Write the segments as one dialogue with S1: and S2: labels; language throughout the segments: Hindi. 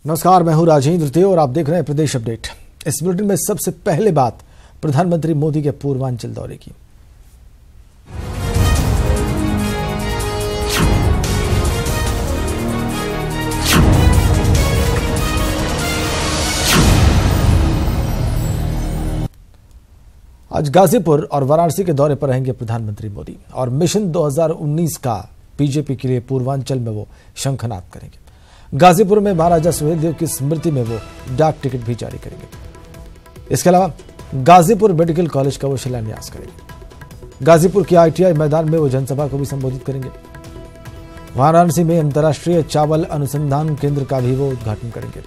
S1: नमस्कार, मैं हूं राजेंद्र देव और आप देख रहे हैं प्रदेश अपडेट। इस बुलेटिन में सबसे पहले बात प्रधानमंत्री मोदी के पूर्वांचल दौरे की। आज गाजीपुर और वाराणसी के दौरे पर रहेंगे प्रधानमंत्री मोदी और मिशन 2019 का बीजेपी के लिए पूर्वांचल में वो शंखनाद करेंगे। गाजीपुर में महाराजा सुहेलदेव की स्मृति में वो डाक टिकट भी जारी करेंगे। इसके अलावा गाजीपुर मेडिकल कॉलेज का वो शिलान्यास करेंगे। गाजीपुर के ITI मैदान में वो जनसभा को भी संबोधित करेंगे। वाराणसी में अंतर्राष्ट्रीय चावल अनुसंधान केंद्र का भी वो उद्घाटन करेंगे।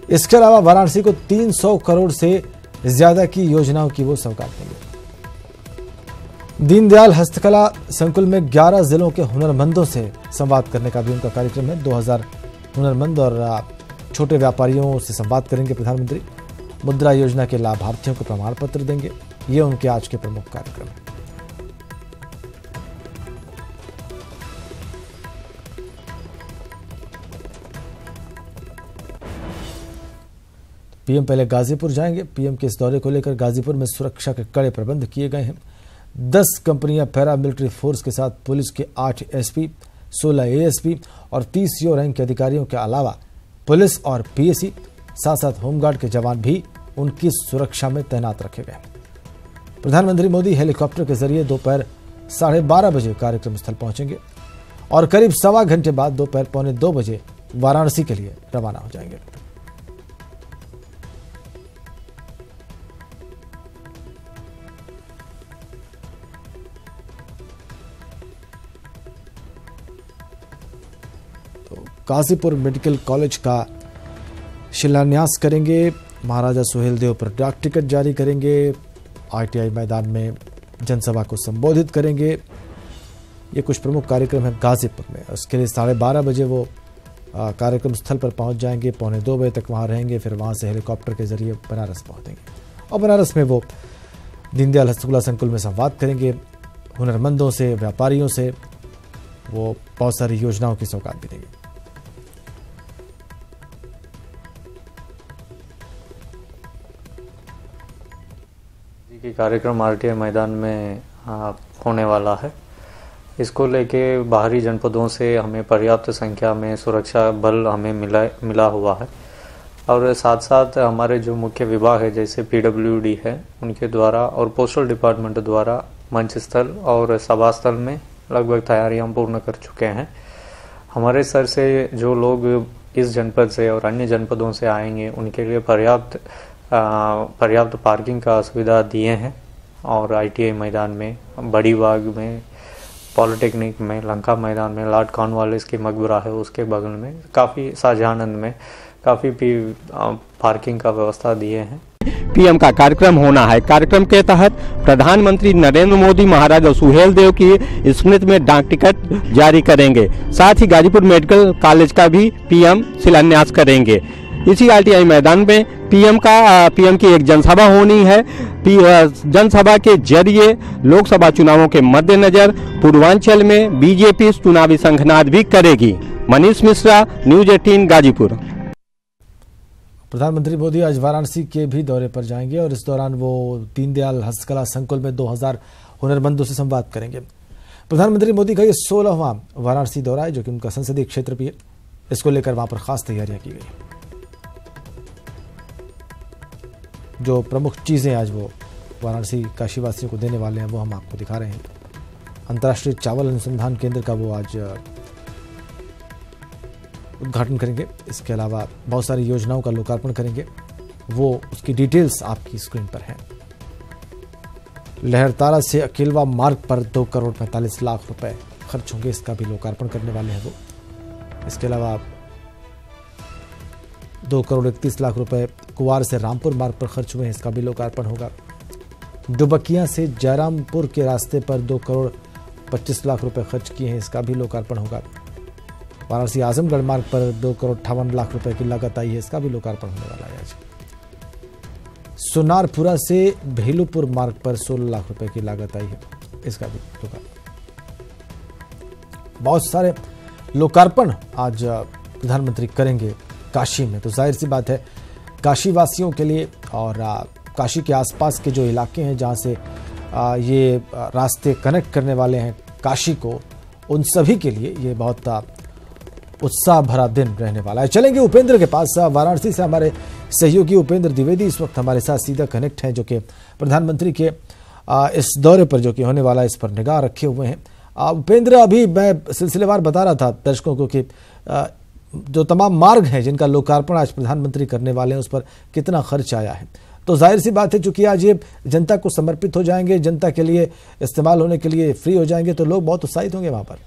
S1: इसके अलावा वाराणसी को 300 करोड़ से ज्यादा की योजनाओं की वो सौगात देंगे। दीनदयाल हस्तकला संकुल में 11 जिलों के हुनरमंदों से संवाद करने का भी उनका कार्यक्रम है। 2000 हुनरमंद और छोटे व्यापारियों से संवाद करेंगे प्रधानमंत्री। मुद्रा योजना के लाभार्थियों को प्रमाण पत्र देंगे। ये उनके आज के प्रमुख कार्यक्रम है। पीएम पहले गाजीपुर जाएंगे। पीएम के इस दौरे को लेकर गाजीपुर में सुरक्षा के कड़े प्रबंध किए गए हैं। 10 कंपनियां पैरा मिलिट्री फोर्स के साथ पुलिस के 8 SP, 16 ASP और 30 CO रैंक के अधिकारियों के अलावा पुलिस और PSC साथ साथ होमगार्ड के जवान भी उनकी सुरक्षा में तैनात रखे गए। प्रधानमंत्री मोदी हेलीकॉप्टर के जरिए दोपहर 12:30 बजे कार्यक्रम स्थल पहुंचेंगे और करीब सवा घंटे बाद दोपहर 1:45 बजे वाराणसी के लिए रवाना हो जाएंगे। गाजीपुर मेडिकल कॉलेज का शिलान्यास करेंगे। महाराजा सुहेलदेव पर डाक टिकट जारी करेंगे। ITI मैदान में जनसभा को संबोधित करेंगे। ये कुछ प्रमुख कार्यक्रम है गाजीपुर में। उसके लिए 12:30 बजे वो कार्यक्रम स्थल पर पहुंच जाएंगे। 1:45 बजे तक वहां रहेंगे। फिर वहां से हेलीकॉप्टर के जरिए बनारस पहुंचेंगे और बनारस में वो दीनदयाल हस्तकला संकुल में संवाद करेंगे। हुनरमंदों से, व्यापारियों से वो बहुत सारी योजनाओं की सौगात भी देंगे।
S2: की कार्यक्रम RTI मैदान में होने वाला है। इसको लेके बाहरी जनपदों से हमें पर्याप्त संख्या में सुरक्षा बल हमें मिला हुआ है और साथ साथ हमारे जो मुख्य विभाग है जैसे PWD है उनके द्वारा और पोस्टल डिपार्टमेंट द्वारा मंच स्थल और सभा स्थल में लगभग तैयारियां पूर्ण कर चुके हैं। हमारे स्तर से जो लोग इस जनपद से और अन्य जनपदों से आएंगे उनके लिए पर्याप्त पार्किंग का सुविधा दिए हैं और ITI मैदान में, बड़ी बाग में, पॉलिटेक्निक में, लंका मैदान में, लॉर्ड कॉर्नवालिस की मकबरा है उसके बगल में, काफ़ी शाहजहानंद में काफ़ी पार्किंग का व्यवस्था दिए हैं।
S3: PM का कार्यक्रम होना है। कार्यक्रम के तहत प्रधानमंत्री नरेंद्र मोदी महाराजा सुहेलदेव की स्मृति में डाक टिकट जारी करेंगे। साथ ही गाजीपुर मेडिकल कॉलेज का भी PM शिलान्यास करेंगे। इसी RTI मैदान में PM की एक जनसभा होनी है। जनसभा के जरिए लोकसभा चुनावों के मद्देनजर पूर्वांचल में बीजेपी चुनावी शंखनाद भी करेगी। मनीष मिश्रा, न्यूज़ 18 गाजीपुर।
S1: प्रधानमंत्री मोदी आज वाराणसी के भी दौरे पर जाएंगे और इस दौरान वो दीनदयाल हस्तकला संकुल में 2000 हुनरमंदों से संवाद करेंगे। प्रधानमंत्री मोदी का ये 16वां वाराणसी दौरा है जो कि उनका संसदीय क्षेत्र भी है। इसको लेकर वहां पर खास तैयारियां की गई। जो प्रमुख चीजें आज वो वाराणसी काशीवासियों को देने वाले हैं वो हम आपको दिखा रहे हैं। अंतर्राष्ट्रीय चावल अनुसंधान केंद्र का वो आज उद्घाटन करेंगे। इसके अलावा बहुत सारी योजनाओं का लोकार्पण करेंगे। वो उसकी डिटेल्स आपकी स्क्रीन पर हैं। लहरतारा से अकेलवा मार्ग पर 2 करोड़ 45 लाख रुपए खर्च होंगे। इसका भी लोकार्पण करने वाले हैं वो। इसके अलावा 2 करोड़ 31 लाख रुपए कुवार से रामपुर मार्ग पर खर्च हुए हैं। इसका भी लोकार्पण होगा। डुबकिया से जयरामपुर के रास्ते पर 2 करोड़ 25 लाख रुपए खर्च किए हैं। इसका भी लोकार्पण होगा। वाराणसी आजमगढ़ मार्ग पर 2 करोड़ 58 लाख रुपए की लागत आई है। इसका भी लोकार्पण होने वाला है आज। सोनारपुरा से भेलुपुर मार्ग पर 16 लाख रुपए की लागत आई है। इसका भी लोकार्पण। बहुत सारे लोकार्पण आज प्रधानमंत्री करेंगे काशी में। तो जाहिर सी बात है काशी वासियों के लिए और काशी के आसपास के जो इलाके हैं जहां से ये रास्ते कनेक्ट करने वाले हैं काशी को, उन सभी के लिए ये बहुत उत्साह भरा दिन रहने वाला है। चलेंगे उपेंद्र के पास। वाराणसी से हमारे सहयोगी उपेंद्र द्विवेदी इस वक्त हमारे साथ सीधा कनेक्ट हैं, जो कि प्रधानमंत्री के इस दौरे पर जो कि होने वाला है इस पर निगाह रखे हुए हैं। उपेंद्र, अभी मैं सिलसिलेवार बता रहा था दर्शकों को कि जो तमाम मार्ग हैं जिनका लोकार्पण आज प्रधानमंत्री करने वाले हैं उस पर कितना खर्च आया है। तो जाहिर सी बात है चूंकि आज ये जनता को समर्पित हो जाएंगे, जनता के लिए इस्तेमाल होने के लिए फ्री हो जाएंगे, तो लोग बहुत उत्साहित होंगे वहां पर।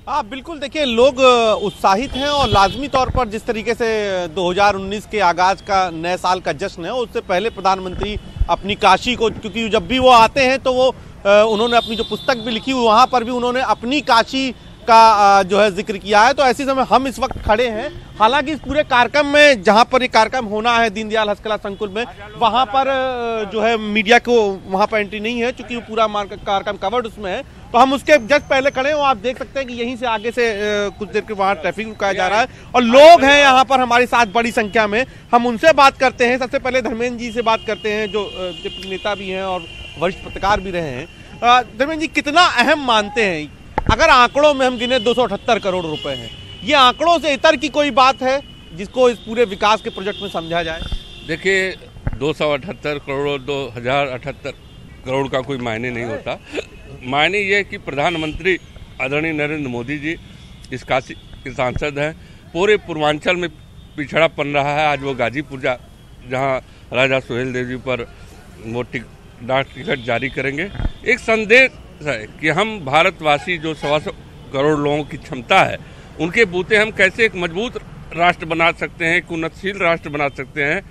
S4: हाँ बिल्कुल, देखिए लोग उत्साहित हैं और लाजमी तौर पर जिस तरीके से 2019 के आगाज का नए साल का जश्न है, उससे पहले प्रधानमंत्री अपनी काशी को, क्योंकि जब भी वो आते हैं तो वो उन्होंने अपनी जो पुस्तक भी लिखी हुई वहाँ पर भी उन्होंने अपनी काशी का जो है जिक्र किया है। तो ऐसे समय हम इस वक्त खड़े हैं, हालांकि इस पूरे कार्यक्रम में जहां पर ये कार्यक्रम होना है दीनदयाल हस्तकला संकुल में, वहां पर जो है मीडिया को वहां पर एंट्री नहीं है, क्योंकि वो पूरा कार्यक्रम कवर्ड उसमें है। तो हम उसके जस्ट पहले खड़े हैं, आप देख सकते हैं कि यहीं से आगे से कुछ देर के वहां ट्रैफिक रुकाया जा रहा है और लोग हैं यहाँ पर हमारे साथ बड़ी संख्या में। हम उनसे बात करते हैं, सबसे पहले धर्मेंद्र जी से बात करते हैं जो नेता भी हैं और वरिष्ठ पत्रकार भी रहे हैं। धर्मेंद्र जी, कितना अहम मानते हैं, अगर आंकड़ों में हम गिने 278 करोड़ रुपए हैं, ये आंकड़ों से इतर की कोई बात है जिसको इस पूरे विकास के प्रोजेक्ट में समझा जाए?
S5: देखिए 278 करोड़ 2078 करोड़ का कोई मायने नहीं होता। मायने ये कि प्रधानमंत्री आदरणीय नरेंद्र मोदी जी इस काशी के सांसद हैं, पूरे पूर्वांचल में पिछड़ापन रहा है। आज वो गाजीपुर जहाँ राजा सुहेल देव जी पर वो डाक टिकट जारी करेंगे, एक संदेश है कि हम भारतवासी जो 125 करोड़ लोगों की क्षमता है, उनके बूते हम कैसे एक मजबूत राष्ट्र बना सकते हैं, एक उन्नतशील राष्ट्र बना सकते हैं।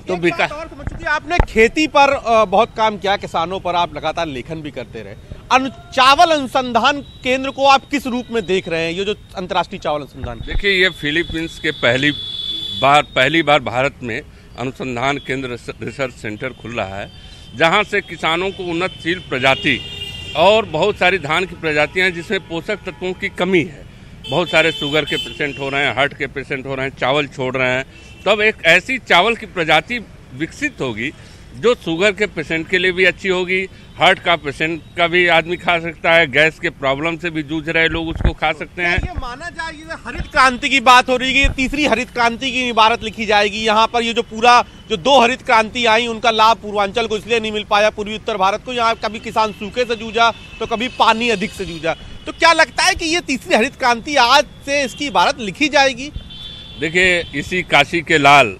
S5: तो विकास और समझ चुकी, आपने खेती पर बहुत काम किया, किसानों पर आप लगातार लेखन भी करते रहे। चावल अनुसंधान केंद्र को आप किस रूप में देख रहे हैं, ये जो अंतर्राष्ट्रीय चावल अनुसंधान? देखिए, ये फिलीपींस के पहली बार भारत में अनुसंधान केंद्र रिसर्च सेंटर खुल रहा है, जहां से किसानों को उन्नतशील प्रजाति और बहुत सारी धान की प्रजातियां हैं जिसमें पोषक तत्वों की कमी है। बहुत सारे शुगर के पेशेंट हो रहे हैं, हार्ट के पेशेंट हो रहे हैं, चावल छोड़ रहे हैं। तब एक ऐसी चावल की प्रजाति विकसित होगी जो शुगर के पेशेंट के लिए भी अच्छी होगी, हार्ट का पेशेंट का भी आदमी खा सकता है, गैस के प्रॉब्लम से भी जूझ रहे लोग उसको खा सकते हैं।
S4: ये माना जाए कि हरित क्रांति की बात हो रही है, तीसरी हरित क्रांति की इबारत लिखी जाएगी यहाँ पर। ये जो 2 हरित क्रांति आई, उनका लाभ पूर्वांचल को इसलिए नहीं मिल पाया, पूर्वी उत्तर भारत को। यहाँ कभी किसान सूखे से जूझा तो कभी पानी अधिक से जूझा। तो क्या लगता है कि ये तीसरी हरित क्रांति आज से इसकी इबारत लिखी जाएगी?
S5: देखिए, इसी काशी के लाल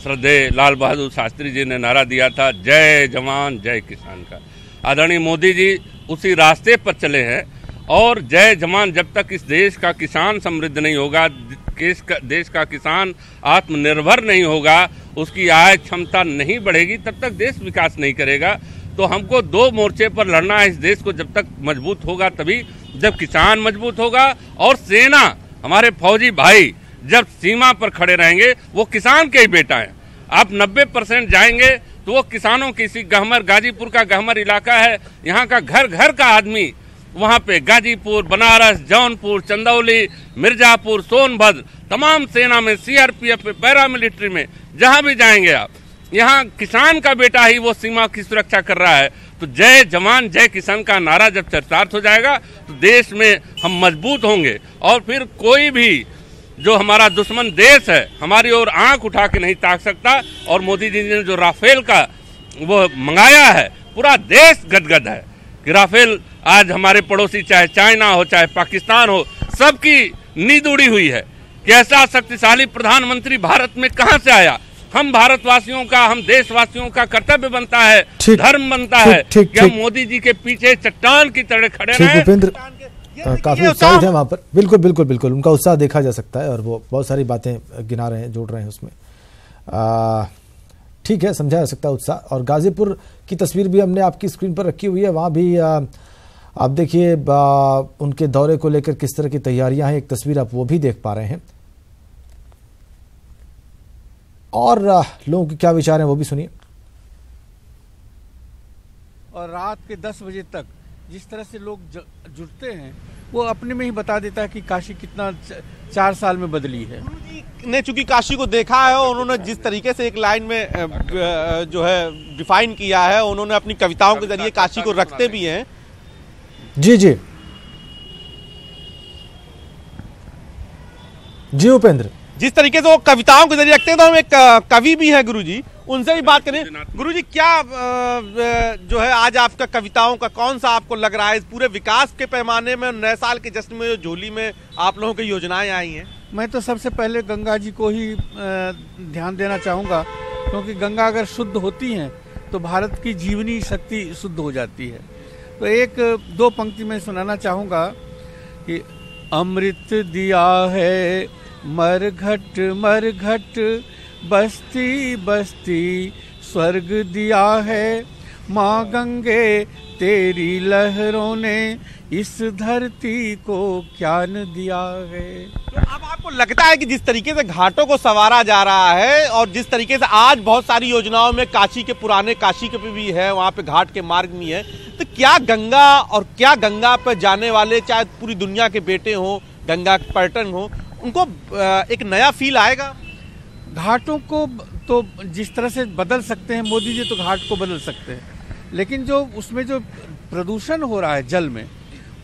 S5: श्रद्धेय लाल बहादुर शास्त्री जी ने नारा दिया था, जय जवान जय किसान का। आदरणीय मोदी जी उसी रास्ते पर चले हैं और जय जवान, जब तक इस देश का किसान समृद्ध नहीं होगा, देश का किसान आत्मनिर्भर नहीं होगा, उसकी आय क्षमता नहीं बढ़ेगी, तब तक देश विकास नहीं करेगा। तो हमको 2 मोर्चे पर लड़ना है। इस देश को जब तक मजबूत होगा तभी, जब किसान मजबूत होगा और सेना, हमारे फौजी भाई जब सीमा पर खड़े रहेंगे, वो किसान के ही बेटा हैं। आप 90% जाएंगे तो वो किसानों की, इसी गहमर, गाजीपुर का गहमर इलाका है, यहाँ का घर घर का आदमी वहाँ पे गाजीपुर, बनारस, जौनपुर, चंदौली, मिर्जापुर, सोनभद्र, तमाम सेना में, सीआरपीएफ में, पैरामिलिट्री में, जहाँ भी जाएंगे आप, यहाँ किसान का बेटा ही वो सीमा की सुरक्षा कर रहा है। तो जय जवान जय किसान का नारा जब चरितार्थ हो जाएगा तो देश में हम मजबूत होंगे और फिर कोई भी जो हमारा दुश्मन देश है हमारी ओर आंख उठा के नहीं ताक सकता। और मोदी जी ने जो राफेल का वो मंगाया है, पूरा देश गदगद है कि राफेल आज हमारे पड़ोसी, चाहे चाइना हो चाहे पाकिस्तान हो, सबकी नींद उड़ी हुई है कि ऐसा शक्तिशाली प्रधानमंत्री भारत में कहां से आया। हम भारतवासियों का, हम देशवासियों का कर्तव्य बनता है, धर्म बनता है कि हम मोदी जी के पीछे चट्टान की तरह खड़े रहें।
S1: उपेंद्र काफी उत्साहित है वहां पर। बिल्कुल बिल्कुल बिल्कुल उनका उत्साह देखा जा सकता है और वो बहुत सारी बातें गिना रहे हैं, जोड़ रहे हैं उसमें। ठीक है, समझा जा सकता है उत्साह। और गाजीपुर की तस्वीर भी हमने आपकी स्क्रीन पर रखी हुई है, वहां भी आप देखिए उनके दौरे को लेकर किस तरह की तैयारियां हैं, एक तस्वीर आप वो भी देख पा रहे हैं। और लोगों के क्या विचार हैं वो भी सुनिए।
S6: और रात के 10 बजे तक जिस तरह से लोग जुटते हैं वो अपने में ही बता देता है कि काशी कितना 4 साल में बदली है।
S4: ने चूंकि काशी को देखा है, उन्होंने जिस तरीके से एक लाइन में जो है डिफाइन किया है, उन्होंने अपनी कविताओं के जरिए काशी को रखते भी हैं।
S1: जी जी जी उपेंद्र,
S4: जिस तरीके से वो कविताओं के जरिए रखते हैं, तो हम एक कवि भी हैं गुरुजी, उनसे भी बात करें। गुरुजी, क्या जो है आज आपका कविताओं का कौन सा आपको लग रहा है इस पूरे विकास के पैमाने में, नए साल के जश्न में, झोली में आप लोगों की योजनाएं आई हैं?
S6: मैं तो सबसे पहले गंगा जी को ही ध्यान देना चाहूँगा, क्योंकि गंगा अगर शुद्ध होती हैं तो भारत की जीवनी शक्ति शुद्ध हो जाती है। तो एक दो पंक्ति में सुनाना चाहूँगा कि अमृत दिया है मरघट मरघट, बस्ती बस्ती स्वर्ग दिया है, माँ गंगे तेरी लहरों ने इस धरती को ज्ञान दिया है।
S4: तो अब आपको लगता है कि जिस तरीके से घाटों को संवारा जा रहा है और जिस तरीके से आज बहुत सारी योजनाओं में काशी के पुराने काशी के भी है, वहाँ पे घाट के मार्ग भी है, तो क्या गंगा और क्या गंगा पर जाने वाले चाहे पूरी दुनिया के बेटे हों, गंगा के पर्यटन हो, उनको एक नया फील आएगा?
S6: घाटों को तो जिस तरह से बदल सकते हैं मोदी जी, तो घाट को बदल सकते हैं, लेकिन जो उसमें जो प्रदूषण हो रहा है जल में,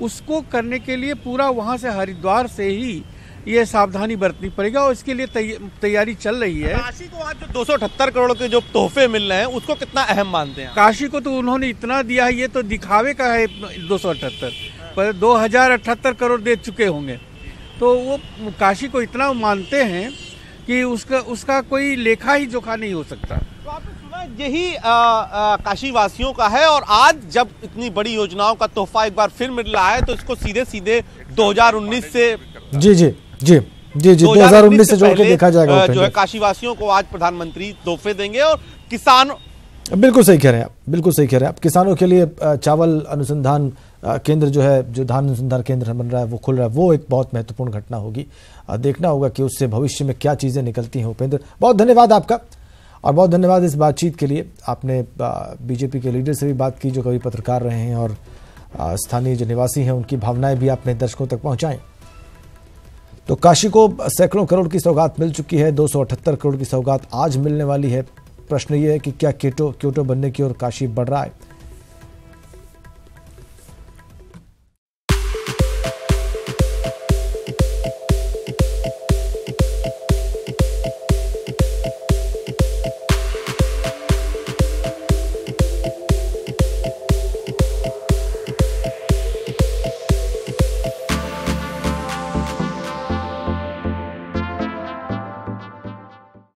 S6: उसको करने के लिए पूरा वहाँ से हरिद्वार से ही ये सावधानी बरतनी पड़ेगी और इसके लिए तैयारी चल रही है।
S4: काशी को आज जो 278 करोड़ के जो तोहफे मिल रहे हैं, उसको कितना अहम मानते हैं?
S6: काशी को तो उन्होंने इतना दिया है, ये तो दिखावे का है 278, पर 2078 करोड़ दे चुके होंगे। तो वो काशी को इतना मानते हैं कि उसका कोई लेखा ही जोखा नहीं हो सकता।
S4: तो आपने सुना यही काशी वासियों का है, और आज जब इतनी बड़ी योजनाओं का तोहफा एक बार फिर मिल रहा है, तो इसको सीधे सीधे 2019 से
S1: जी जी जी जी जी 2019 से जोड़ के देखा जाएगा।
S4: जो है काशी वासियों को आज प्रधानमंत्री तोहफे देंगे। और किसान,
S1: बिल्कुल सही कह रहे हैं आप, बिल्कुल सही कह रहे हैं आप। किसानों के लिए चावल अनुसंधान केंद्र जो है, जो धान अनुसंधान केंद्र बन रहा है, वो खुल रहा है, वो एक बहुत महत्वपूर्ण घटना होगी। देखना होगा कि उससे भविष्य में क्या चीज़ें निकलती हैं। उपेंद्र, बहुत धन्यवाद आपका, और बहुत धन्यवाद इस बातचीत के लिए। आपने बीजेपी के लीडर से भी बात की, जो कभी पत्रकार रहे हैं, और स्थानीय जो निवासी हैं उनकी भावनाएं भी आपने दर्शकों तक पहुंचाएं। तो काशी को सैकड़ों करोड़ की सौगात मिल चुकी है, 278 करोड़ की सौगात आज मिलने वाली है। प्रश्न ये है कि क्या क्योटो बनने की ओर काशी बढ़ रहा है?